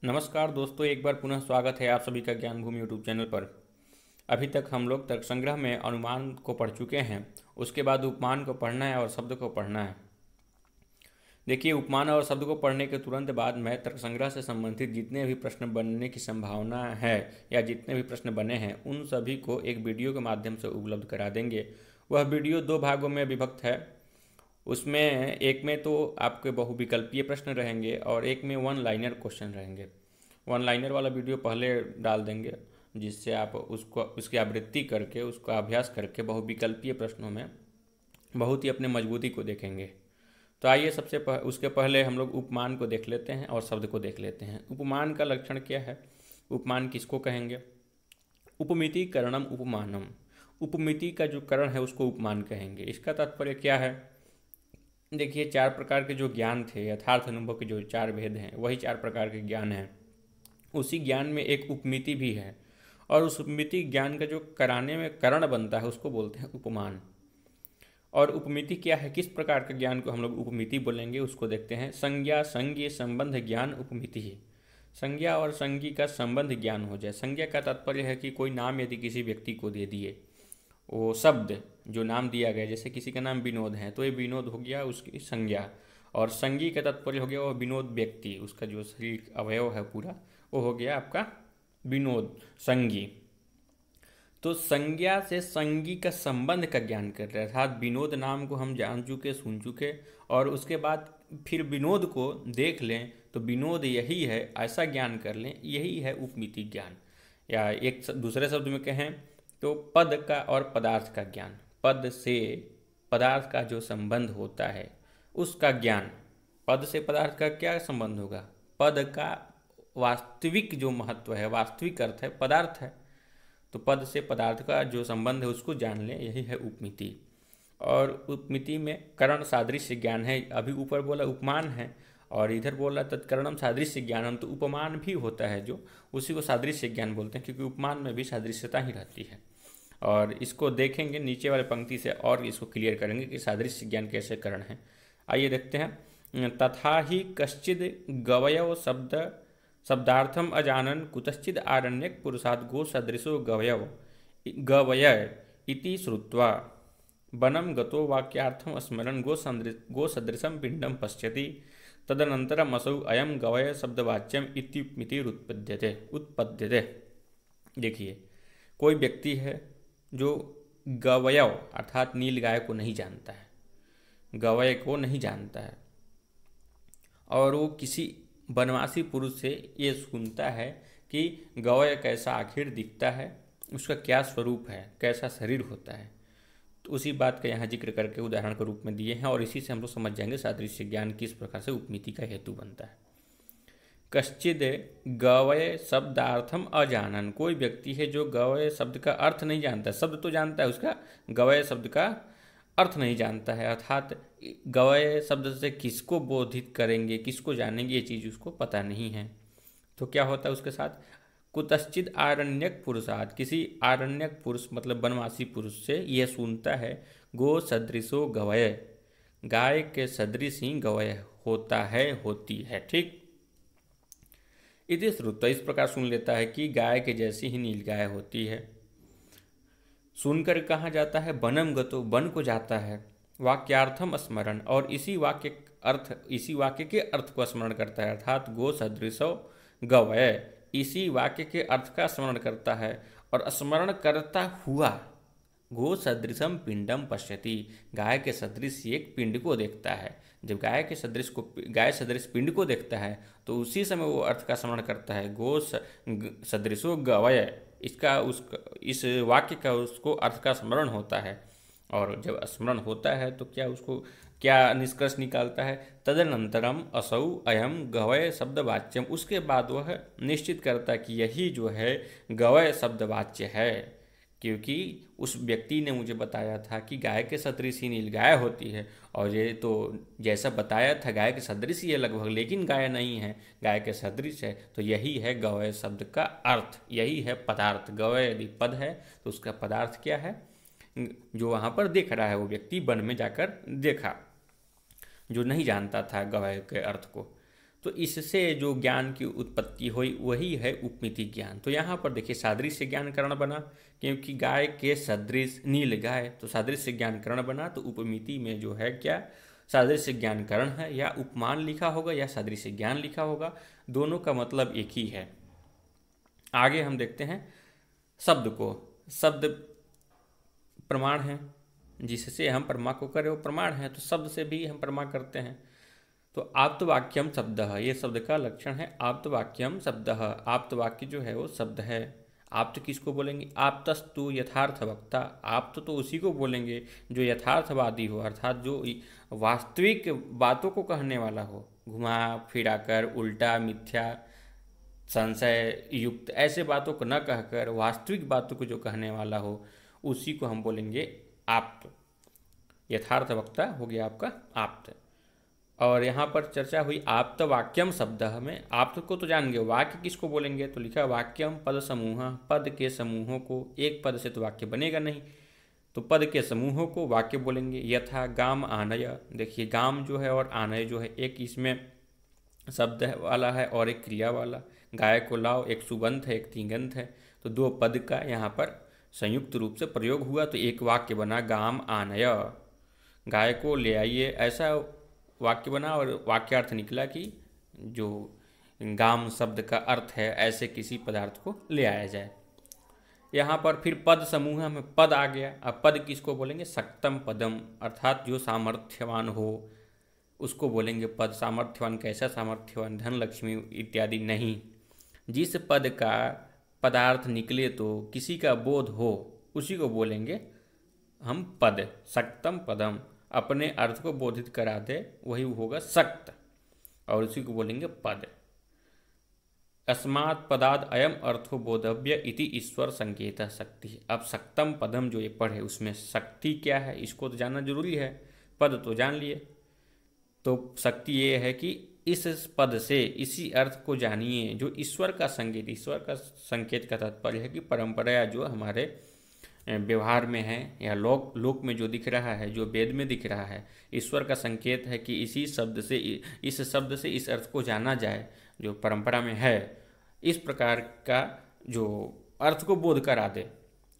नमस्कार दोस्तों, एक बार पुनः स्वागत है आप सभी का ज्ञान भूमि यूट्यूब चैनल पर। अभी तक हम लोग तर्क संग्रह में अनुमान को पढ़ चुके हैं। उसके बाद उपमान को पढ़ना है और शब्द को पढ़ना है। देखिए, उपमान और शब्द को पढ़ने के तुरंत बाद मैं तर्क संग्रह से संबंधित जितने भी प्रश्न बनने की संभावना है या जितने भी प्रश्न बने हैं उन सभी को एक वीडियो के माध्यम से उपलब्ध करा देंगे। वह वीडियो 2 भागों में विभक्त है। उसमें एक में तो आपके बहुविकल्पीय प्रश्न रहेंगे और एक में वन लाइनर क्वेश्चन रहेंगे। वन लाइनर वाला वीडियो पहले डाल देंगे, जिससे आप उसको उसकी आवृत्ति करके उसका अभ्यास करके बहुविकल्पीय प्रश्नों में बहुत ही अपने मजबूती को देखेंगे। तो आइए उसके पहले हम लोग उपमान को देख लेते हैं और शब्द को देख लेते हैं। उपमान का लक्षण क्या है? उपमान किसको कहेंगे? उपमिति करणम उपमानम। उपमिति का जो करण है उसको उपमान कहेंगे। इसका तात्पर्य क्या है? देखिए, 4 प्रकार के जो ज्ञान थे, यथार्थ अनुभव के जो 4 भेद हैं, वही 4 प्रकार के ज्ञान हैं। उसी ज्ञान में एक उपमिति भी है और उस उपमिति ज्ञान का जो कराने में करण बनता है उसको बोलते हैं उपमान। और उपमिति क्या है, किस प्रकार के ज्ञान को हम लोग उपमिति बोलेंगे, उसको देखते हैं। संज्ञा संज्ञ संबंध ज्ञान उपमिति है। संज्ञा और संज्ञी का संबंध ज्ञान हो जाए। संज्ञा का तात्पर्य है कि कोई नाम यदि किसी व्यक्ति को दे दिए, वो शब्द जो नाम दिया गया, जैसे किसी का नाम विनोद है तो ये विनोद हो गया उसकी संज्ञा। और संज्ञी का तात्पर्य हो गया वो विनोद व्यक्ति, उसका जो शरीर अवयव है पूरा, वो हो गया आपका विनोद संज्ञी। तो संज्ञा से संज्ञी का संबंध का ज्ञान कर रहे हैं, अर्थात विनोद नाम को हम जान चुके सुन चुके और उसके बाद फिर विनोद को देख लें तो विनोद यही है, ऐसा ज्ञान कर लें, यही है उपमिति ज्ञान। या एक दूसरे शब्द में कहें तो पद का और पदार्थ का ज्ञान, पद से पदार्थ का जो संबंध होता है उसका ज्ञान। पद से पदार्थ का क्या संबंध होगा? पद का वास्तविक जो महत्व है, वास्तविक अर्थ है, पदार्थ है। तो पद से पदार्थ का जो संबंध है उसको जान लें, यही है उपमिति। और उपमिति में करण सादृश्य ज्ञान है। अभी ऊपर बोला उपमान है और इधर बोला तत्करणम सादृश्य ज्ञानम, तो उपमान भी होता है जो, उसी को सादृश्य ज्ञान बोलते हैं, क्योंकि उपमान में भी सादृश्यता ही रहती है। और इसको देखेंगे नीचे वाले पंक्ति से और इसको क्लियर करेंगे कि सादृश्य ज्ञान कैसे करण है। आइए देखते हैं। तथा ही कश्चिद गवयव शब्दार्थम अजानन कुतश्चिद आरण्यक पुरुषाद गो सदृशो गवय इति श्रुत्वा वनम गतो वाक्यार्थम स्मरण गो सदृशम पिंडम पश्यति तदनंतरम असौ अयम गवय शब्दवाच्यम इत्युपमिति उत्पद्यते। देखिए, कोई व्यक्ति है जो गवयव अर्थात नील गाय को नहीं जानता है, गवय को नहीं जानता है, और वो किसी बनवासी पुरुष से ये सुनता है कि गवय कैसा आखिर दिखता है, उसका क्या स्वरूप है, कैसा शरीर होता है। तो उसी बात का यहाँ जिक्र करके उदाहरण के रूप में दिए हैं और इसी से हम लोग समझ जाएंगे सादृश्य ज्ञान किस प्रकार से उपमिति का हेतु बनता है। कश्चिद गवय शब्दार्थम अजानन, कोई व्यक्ति है जो गवय शब्द का अर्थ नहीं जानता। शब्द तो जानता है, उसका गवय शब्द का अर्थ नहीं जानता है, अर्थात गवय शब्द से किसको बोधित करेंगे, किसको जानेंगे, ये चीज़ उसको पता नहीं है। तो क्या होता है उसके साथ? कुतश्चित आरण्यक पुरुषात, किसी आरण्यक पुरुष मतलब वनवासी पुरुष से यह सुनता है, गो सदृशो गवय, गाय के सदृश ही गवय होता है, होती है। ठीक, इति श्रुत्वा, इस प्रकार सुन लेता है कि गाय के जैसी ही नील गाय होती है। सुनकर कहाँ जाता है? वनम गतो, वन को जाता है। वाक्यार्थम स्मरण, और इसी वाक्य के अर्थ को स्मरण करता है, अर्थात गो सदृशो गवय, इसी वाक्य के अर्थ का स्मरण करता है। और स्मरण करता हुआ गो सदृशम पिंडम पश्यति, गाय के सदृश एक पिंड को देखता है। जब गाय सदृश पिंड को देखता है तो उसी समय वो अर्थ का स्मरण करता है, गो सदृशो गवय, इस वाक्य का उसको अर्थ का स्मरण होता है। और जब स्मरण होता है तो क्या निष्कर्ष निकालता है? तदनंतरम असौ अयम गवय शब्दवाच्यम, उसके बाद वह निश्चित करता है कि यही जो है गवय शब्दवाच्य है, क्योंकि उस व्यक्ति ने मुझे बताया था कि गाय के सदृश ही नील गाय होती है, और ये तो जैसा बताया था गाय के सदृश ही है लगभग, लेकिन गाय नहीं है, गाय के सदृश है। तो यही है गवय शब्द का अर्थ, यही है पदार्थ। गवय यदि पद है तो उसका पदार्थ क्या है? जो वहाँ पर देख रहा है वो व्यक्ति वन में जाकर देखा, जो नहीं जानता था गवय के अर्थ को। तो इससे जो ज्ञान की उत्पत्ति हुई वही है उपमिति ज्ञान। तो यहाँ पर देखिए सादृश्य ज्ञान करण बना, क्योंकि गाय के सदृश नील गाय, तो सादृश्य ज्ञान करण बना। तो उपमिति में जो है क्या, सादृश्य ज्ञान करण है, या उपमान लिखा होगा या सादृश्य ज्ञान लिखा होगा, दोनों का मतलब एक ही है। आगे हम देखते हैं शब्द को। शब्द प्रमाण है, जिससे हम प्रमा को करें वो प्रमाण है, तो शब्द से भी हम प्रमा करते हैं। तो आप्तवाक्यम शब्द, ये शब्द का लक्षण है। आप्तवाक्यम शब्द, आप्तवाक्य जो है वो शब्द है। आप्त किसको बोलेंगे, आप्तस्तु यथार्थ वक्ता। आप्त तो उसी को बोलेंगे जो यथार्थवादी हो, अर्थात जो वास्तविक बातों को कहने वाला हो, घुमा फिरा कर, उल्टा, मिथ्या, संशय युक्त ऐसे बातों को न कहकर वास्तविक बातों को जो कहने वाला हो, उसी को हम बोलेंगे आप्त। यथार्थ वक्ता हो गया आपका आप्त। और यहाँ पर चर्चा हुई आप्त वाक्यम शब्द में। आप्त को तो जान गए, वाक्य किसको बोलेंगे, तो लिखा वाक्यम पद समूह, पद के समूहों को। एक पद से तो वाक्य बनेगा नहीं, तो पद के समूहों को वाक्य बोलेंगे। यथा गाम आनय, देखिए गाम जो है और आनय जो है, एक इसमें शब्द वाला है और एक क्रिया वाला। गाय को लाओ, एक सुबंत है एक तिंगंत है, तो दो पद का यहाँ पर संयुक्त रूप से प्रयोग हुआ, तो एक वाक्य बना गाम आनय, गाय को ले आइए, ऐसा वाक्य बना। और वाक्यार्थ निकला कि जो गाम शब्द का अर्थ है ऐसे किसी पदार्थ को ले आया जाए। यहाँ पर फिर पद समूह में पद आ गया। अब पद किसको बोलेंगे, सक्तम पदम, अर्थात जो सामर्थ्यवान हो उसको बोलेंगे पद। सामर्थ्यवान कैसा सामर्थ्यवान, धन लक्ष्मी इत्यादि नहीं, जिस पद का पदार्थ निकले तो किसी का बोध हो उसी को बोलेंगे हम पद। सक्तम पदम, अपने अर्थ को बोधित करा दे वही होगा सक्त, और उसी को बोलेंगे पद। अस्मात् पदाद अयम अर्थो बोधव्य इति ईश्वर संकेत शक्ति। अब सक्तम पदम जो ये पढ़े उसमें शक्ति क्या है इसको तो जानना जरूरी है। पद तो जान लिए, तो शक्ति ये है कि इस पद से इसी अर्थ को जानिए जो ईश्वर का संकेत। ईश्वर का संकेत का तात्पर्य है कि परंपरा जो हमारे व्यवहार में है या लोक में जो दिख रहा है, जो वेद में दिख रहा है, ईश्वर का संकेत है कि इसी शब्द से, इस शब्द से इस अर्थ को जाना जाए जो परंपरा में है। इस प्रकार का जो अर्थ को बोध करा दे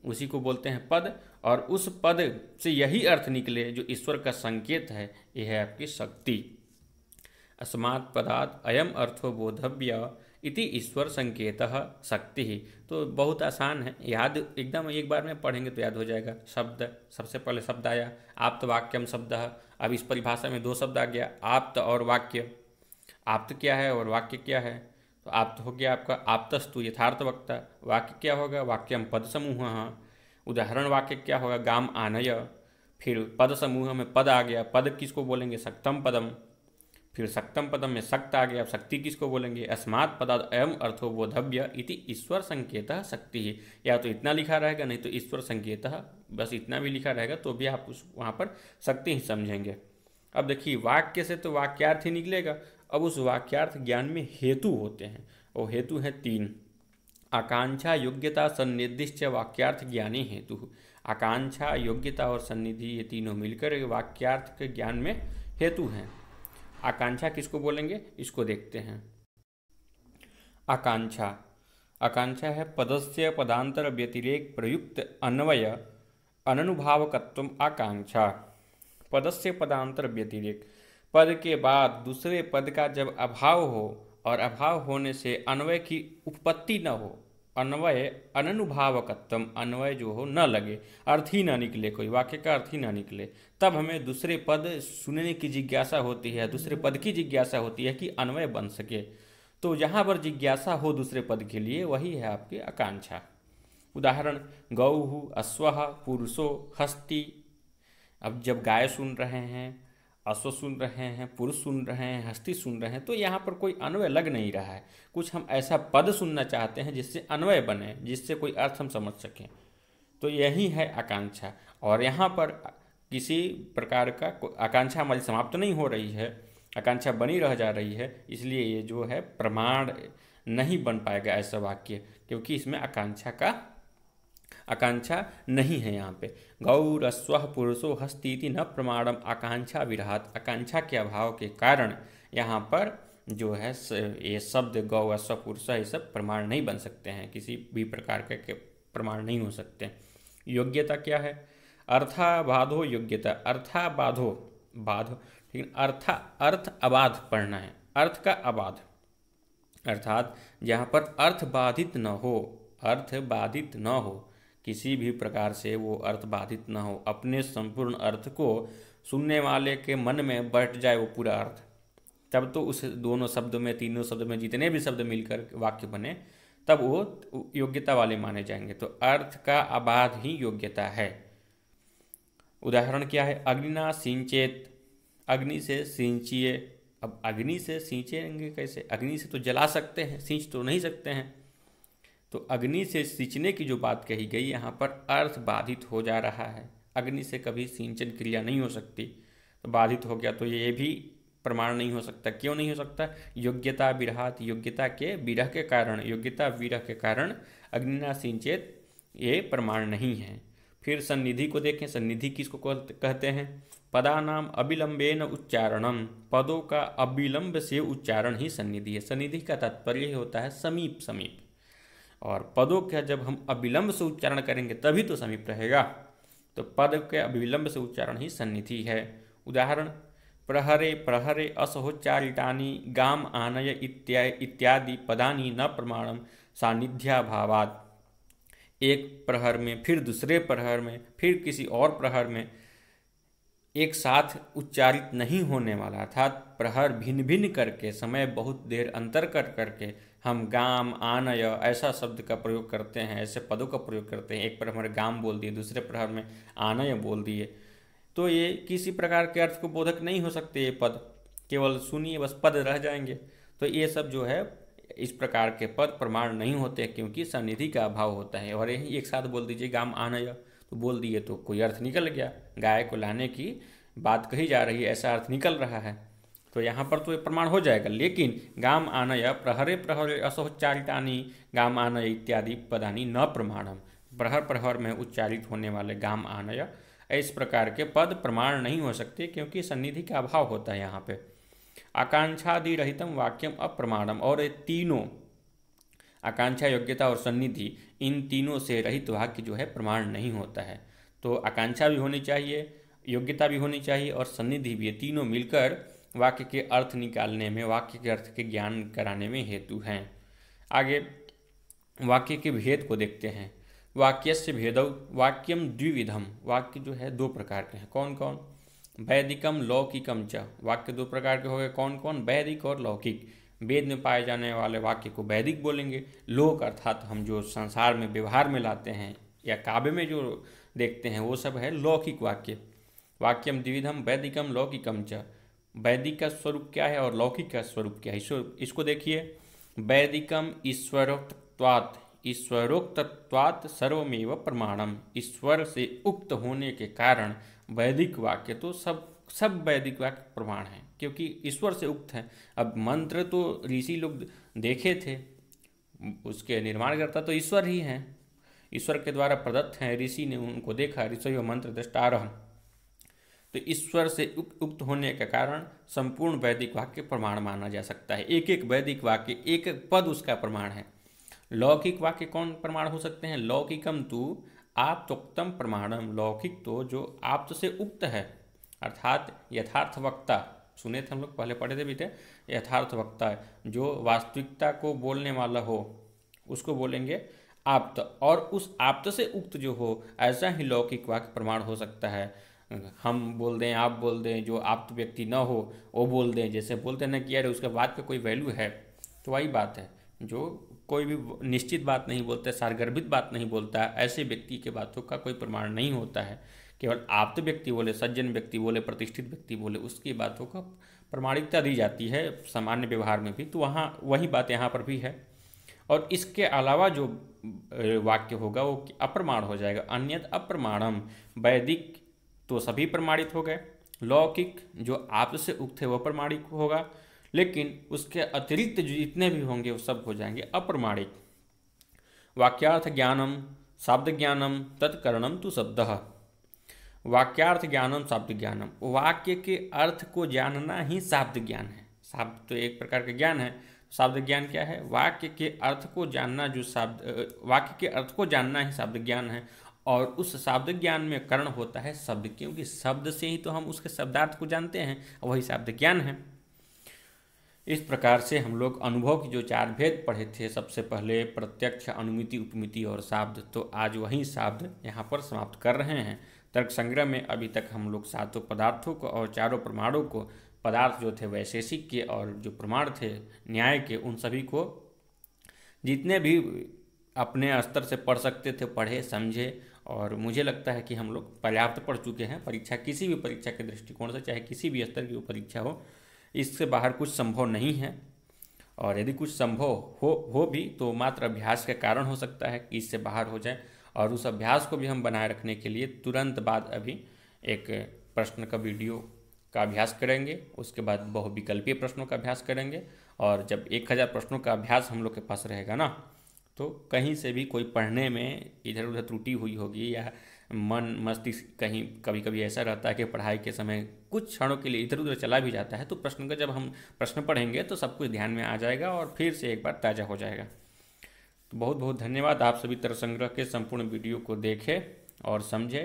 उसी को बोलते हैं पद। और उस पद से यही अर्थ निकले जो ईश्वर का संकेत है, यह है आपकी शक्ति। अस्मात् पदात् अयम अर्थो बोधव्य इति ईश्वर संकेतः शक्ति ही। तो बहुत आसान है, याद एकदम एक बार में पढ़ेंगे तो याद हो जाएगा। शब्द, सबसे पहले शब्द आया आप्त वाक्यम शब्द। अब इस परिभाषा में दो शब्द आ गया, आप्त और वाक्य। आप्त क्या है और वाक्य क्या है, तो आप्त हो गया आपका आप्तस्तु यथार्थ वक्ता। वाक्य क्या होगा, वाक्यम पद समूह। उदाहरण वाक्य क्या होगा, गाम आनय। फिर पद समूह में पद आ गया, पद किसको बोलेंगे, सक्तम पदम। फिर सक्तम पदम में शक्त आ गया, शक्ति किसको बोलेंगे, अस्मात् पदात् अयम अर्थो बोधव्य इति ईश्वर संकेतः शक्ति ही। या तो इतना लिखा रहेगा, नहीं तो ईश्वर संकेतः, बस इतना भी लिखा रहेगा तो भी आप उस वहाँ पर शक्ति ही समझेंगे। अब देखिए वाक्य से तो वाक्यार्थ ही निकलेगा। अब उस वाक्यार्थ ज्ञान में हेतु होते हैं, और हेतु हैं तीन। आकांक्षा, योग्यता, सन्निधिश्च वाक्यार्थ ज्ञानी हेतु। आकांक्षा, योग्यता और सन्निधि, ये तीनों मिलकर वाक्यार्थ के ज्ञान में हेतु हैं। आकांक्षा किसको बोलेंगे, इसको देखते हैं। आकांक्षा, आकांक्षा है पदस्य पदांतर व्यतिरेक प्रयुक्त अन्वय अननुभावकत्व। आकांक्षा पदस्य पदांतर व्यतिरेक, पद के बाद दूसरे पद का जब अभाव हो और अभाव होने से अन्वय की उत्पत्ति न हो। अन्वय अननुभावकत्व, अन्वय जो हो न लगे, अर्थ ही ना निकले, कोई वाक्य का अर्थ ही ना निकले, तब हमें दूसरे पद सुनने की जिज्ञासा होती है, दूसरे पद की जिज्ञासा होती है कि अन्वय बन सके। तो जहाँ पर जिज्ञासा हो दूसरे पद के लिए वही है आपकी आकांक्षा। उदाहरण गौः, अश्वः, पुरुषो, हस्ती। अब जब गाय सुन रहे हैं, अश्व सुन रहे हैं, पुरुष सुन रहे हैं, हस्ती सुन रहे हैं, तो यहाँ पर कोई अन्वय लग नहीं रहा है। कुछ हम ऐसा पद सुनना चाहते हैं जिससे अन्वय बने, जिससे कोई अर्थ हम समझ सकें, तो यही है आकांक्षा। और यहाँ पर किसी प्रकार का आकांक्षा हमारी समाप्त नहीं हो रही है, आकांक्षा बनी रह जा रही है, इसलिए ये जो है प्रमाण नहीं बन पाएगा ऐसा वाक्य, क्योंकि इसमें आकांक्षा नहीं है। यहाँ पे गौर अश्वः पुरुषो हस्ती न प्रमाणम आकांक्षा विरहात। आकांक्षा के अभाव के कारण यहाँ पर जो है ये शब्द गौ अश्व पुरुष ये सब प्रमाण नहीं बन सकते हैं, किसी भी प्रकार के प्रमाण नहीं हो सकते। योग्यता क्या है? अर्थाबाधो योग्यता, अर्थाबाधो बाधो, ठीक है, अर्थ अबाध पढ़ना है, अर्थ का अबाध, अर्थात जहाँ पर अर्थ बाधित न हो, अर्थ बाधित न हो, किसी भी प्रकार से वो अर्थ बाधित न हो, अपने संपूर्ण अर्थ को सुनने वाले के मन में बैठ जाए वो पूरा अर्थ, तब तो उस दोनों शब्द में, तीनों शब्द में जितने भी शब्द मिलकर वाक्य बने तब वो योग्यता वाले माने जाएंगे। तो अर्थ का अबाध ही योग्यता है। उदाहरण क्या है? अग्निना सिंचेत, अग्नि से सिंचिए। अब अग्नि से सींचेंगे कैसे? अग्नि से तो जला सकते हैं, सींच तो नहीं सकते हैं। तो अग्नि से सींचने की जो बात कही गई यहाँ पर अर्थ बाधित हो जा रहा है, अग्नि से कभी सिंचन क्रिया नहीं हो सकती, तो बाधित हो गया तो ये भी प्रमाण नहीं हो सकता। क्यों नहीं हो सकता? योग्यता विरहात, योग्यता के विरह के कारण, योग्यता विरह के कारण अग्निना सिंचेत ये प्रमाण नहीं है। फिर सन्निधि को देखें, सन्निधि किसको कहते हैं? पदानाम अविलंबेन उच्चारणम, पदों का अविलंब से उच्चारण ही सन्निधि है। सन्निधि का तात्पर्य होता है समीप, समीप, और पदों का जब हम अविलंब से उच्चारण करेंगे तभी तो समीप रहेगा, तो पद के अविलंब से उच्चारण ही सन्निधि है। उदाहरण, प्रहरे प्रहरे असहोच्चारितानि गाम आनय इत्यादि पदानि न प्रमाणम सान्निध्याभावात्। एक प्रहर में, फिर दूसरे प्रहर में, फिर किसी और प्रहर में एक साथ उच्चारित नहीं होने वाला, अर्थात प्रहर भिन्न भिन्न करके, समय बहुत देर अंतर कर करके हम गाम आनय ऐसा शब्द का प्रयोग करते हैं, ऐसे पदों का प्रयोग करते हैं। एक प्रहर में गाम बोल दिए, दूसरे प्रहर में आनय बोल दिए, तो ये किसी प्रकार के अर्थ को बोधक नहीं हो सकते। ये पद केवल सुनिए बस पद रह जाएंगे। तो ये सब जो है इस प्रकार के पद प्रमाण नहीं होते, क्योंकि सन्निधि का अभाव होता है। और यही एक साथ बोल दीजिए गाम आनय, तो बोल दिए तो कोई अर्थ निकल गया, गाय को लाने की बात कही जा रही है ऐसा अर्थ निकल रहा है, तो यहाँ पर तो ये प्रमाण हो जाएगा। लेकिन गाम आनय प्रहरे प्रहरे असहोच्चारितानि गाम आनय इत्यादि पदानि न प्रमाणम, प्रहर प्रहर में उच्चारित होने वाले गाम आनय इस प्रकार के पद प्रमाण नहीं हो सकते, क्योंकि सन्निधि का अभाव होता है यहाँ पे। आकांक्षादि रहितम वाक्यम अप्रमाणम, और ये तीनों आकांक्षा, योग्यता और सन्निधि, इन तीनों से रहित वाक्य जो है प्रमाण नहीं होता है। तो आकांक्षा भी होनी चाहिए, योग्यता भी होनी चाहिए और सन्निधि भी, ये तीनों मिलकर वाक्य के अर्थ निकालने में, वाक्य के अर्थ के ज्ञान कराने में हेतु हैं। आगे वाक्य के भेद को देखते हैं। वाक्यस्य भेदौ वाक्यम द्विविधम, वाक्य जो है दो प्रकार के हैं। कौन कौन? वैदिकम लौकिकम च, वाक्य दो प्रकार के हो गए। कौन कौन? वैदिक और लौकिक। वेद में पाए जाने वाले वाक्य को वैदिक बोलेंगे। लोक अर्थात हम जो संसार में व्यवहार में लाते हैं या काव्य में जो देखते हैं वो सब है लौकिक वाक्य। वाक्यम द्विविधम वैदिकम लौकिकम च, वैदिक का स्वरूप क्या है और लौकिक का स्वरूप क्या है, इसको देखिए। वैदिकम ईश्वरोक्तत्वात्, ईश्वरोक्तत्वात् सर्वमेव प्रमाणम, ईश्वर से उक्त होने के कारण वैदिक वाक्य तो सब वैदिक वाक्य प्रमाण हैं, क्योंकि ईश्वर से उक्त है। अब मंत्र तो ऋषि लोग देखे थे, उसके निर्माणकर्ता तो ईश्वर ही हैं, ईश्वर के द्वारा प्रदत्त हैं, ऋषि ने उनको देखा, ऋषि व मंत्र दृष्टारः। तो ईश्वर से उक्त होने के कारण संपूर्ण वैदिक वाक्य प्रमाण माना जा सकता है। एक एक वैदिक वाक्य, एक एक पद उसका प्रमाण है। लौकिक वाक्य कौन प्रमाण हो सकते हैं? लौकिकम तु आप्तोक्तम प्रमाणम, लौकिक तो जो आप्त से उक्त है, अर्थात यथार्थ वक्ता, सुने थे हम लोग, पहले पढ़े थे भी थे, यथार्थ वक्ता जो वास्तविकता को बोलने वाला हो उसको बोलेंगे आप्त, और उस आप्त से उक्त जो हो ऐसा ही लौकिक वाक्य प्रमाण हो सकता है। हम बोल दें, आप बोल दें, जो आप्त व्यक्ति न हो वो बोल दें, जैसे बोलते ना कि यार उसके बात पे कोई वैल्यू है, तो वही बात है। जो कोई भी निश्चित बात नहीं बोलता, सारगर्भित बात नहीं बोलता, ऐसे व्यक्ति के बातों का कोई प्रमाण नहीं होता है। केवल आप्त व्यक्ति बोले, सज्जन व्यक्ति बोले, प्रतिष्ठित व्यक्ति बोले, उसकी बातों का प्रमाणिकता दी जाती है सामान्य व्यवहार में भी। तो वहाँ वही बात यहाँ पर भी है। और इसके अलावा जो वाक्य होगा वो अप्रमाण हो जाएगा। अन्यत अप्रमाणम, वैदिक तो सभी प्रमाणित हो गए, लौकिक जो आप से उक्त है वह प्रमाणित होगा, लेकिन उसके अतिरिक्त जो जितने भी होंगे वो सब हो जाएंगे अप्रमाणिक। वाक्यार्थ ज्ञानम शब्द ज्ञानम तत्करणम तु शब्दः, वाक्यार्थ ज्ञानम शब्द ज्ञानम, वाक्य के अर्थ को जानना ही शाब्द ज्ञान है। शब्द तो एक प्रकार का ज्ञान है। शब्द ज्ञान क्या है? वाक्य के अर्थ को जानना, वाक्य के अर्थ को जानना ही शब्द ज्ञान है। और उस शब्द ज्ञान में कर्ण होता है शब्द, क्योंकि शब्द से ही तो हम उसके शब्दार्थ को जानते हैं, वही शब्द ज्ञान है। इस प्रकार से हम लोग अनुभव की जो 4 भेद पढ़े थे, सबसे पहले प्रत्यक्ष, अनुमिति, उपमिति और शब्द, तो आज वही शब्द यहाँ पर समाप्त कर रहे हैं। तर्क संग्रह में अभी तक हम लोग 7 पदार्थों को और 4 प्रमाणों को, पदार्थ जो थे वैशेषिक के और जो प्रमाण थे न्याय के, उन सभी को जितने भी अपने स्तर से पढ़ सकते थे पढ़े, समझे। और मुझे लगता है कि हम लोग पर्याप्त पढ़ चुके हैं। परीक्षा, किसी भी परीक्षा के दृष्टिकोण से, चाहे किसी भी स्तर की वो परीक्षा हो, इससे बाहर कुछ संभव नहीं है। और यदि कुछ संभव हो भी तो मात्र अभ्यास के कारण हो सकता है कि इससे बाहर हो जाए। और उस अभ्यास को भी हम बनाए रखने के लिए तुरंत बाद अभी एक प्रश्न का वीडियो का अभ्यास करेंगे, उसके बाद बहुविकल्पीय प्रश्नों का अभ्यास करेंगे। और जब 1000 प्रश्नों का अभ्यास हम लोग के पास रहेगा ना, तो कहीं से भी कोई पढ़ने में इधर उधर त्रुटि हुई होगी या मन मस्तिष्क कहीं कभी कभी ऐसा रहता है कि पढ़ाई के समय कुछ क्षणों के लिए इधर उधर चला भी जाता है, तो प्रश्न का जब हम प्रश्न पढ़ेंगे तो सब कुछ ध्यान में आ जाएगा और फिर से एक बार ताज़ा हो जाएगा। तो बहुत बहुत धन्यवाद। आप सभी तर्क संग्रह के संपूर्ण वीडियो को देखें और समझे,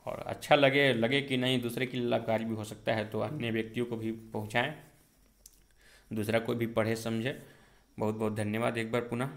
और अच्छा लगे कि नहीं, दूसरे के लिए लाभकारी भी हो सकता है, तो अन्य व्यक्तियों को भी पहुँचाएँ, दूसरा कोई भी पढ़े समझे। बहुत बहुत धन्यवाद एक बार पुनः।